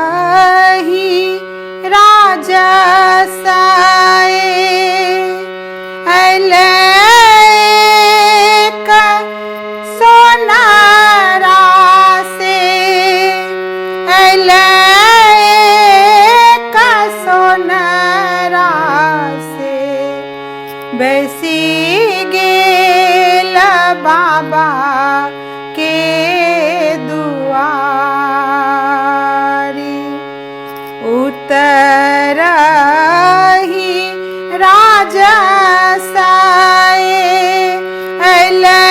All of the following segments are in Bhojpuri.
उतरहि राजसाए अलेक सोनारा से अलेक सोनारा से बैसी गेल बाबा के दुआरी उतरहि राजसाए अलेक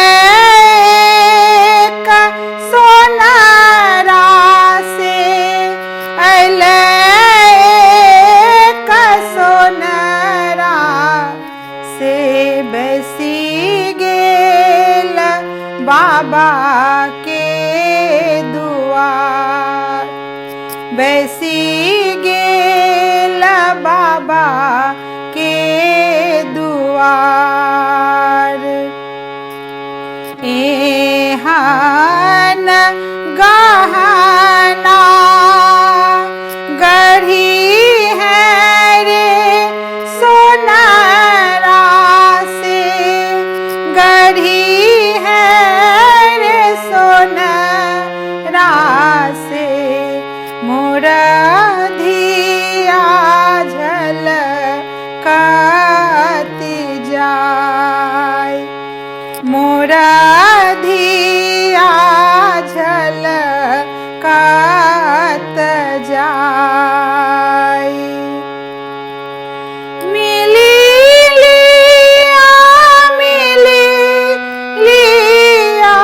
सोनारा से अलेक सोनारा से बैसी गेल बाबा के दुआर बैसी गेल बाबा के दुआर एहन गहना गढ़ी है रे सोनारा से गढ़ी है रे सोनारा से मोर धिया झलकत जाय मोर धिया झलकत जाय मिली लिया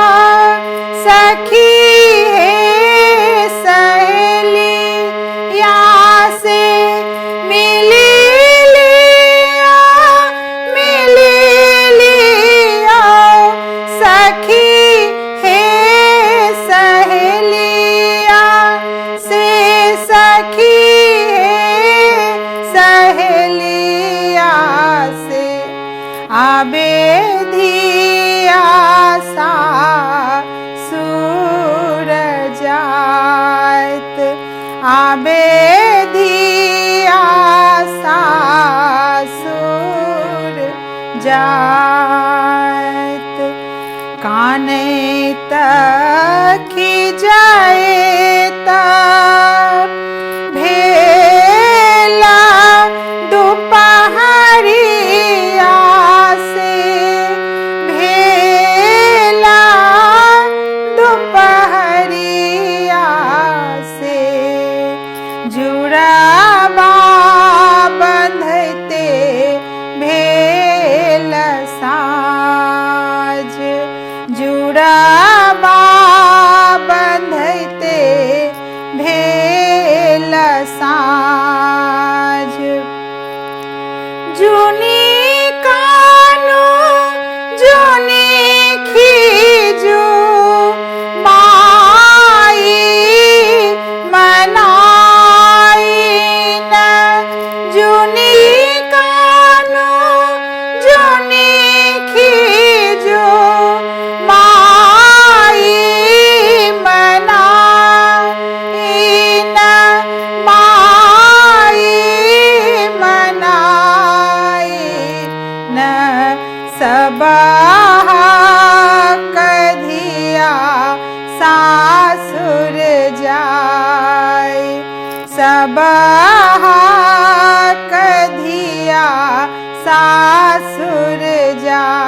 सखी है सहेलिया से मिली लिया सखी है सहेलिया से सखी है सहेलिया से आबे धिया सा सुर जात आबे धिया सा सुर जात काने तखी जाए भेला दोपहरिया से भेला दोपहरिया से जुड़ाबा बंधते भेल साँझ जुड़ाबा बंधते भेल साँझ जुनी कानो जुनी खीजू माई मनाई न जुनी कानो जुनी खीजू माई मनाई न माई मनाई न सबहा कधिया सासुर जाय सबहा कधिया सासुर जाय।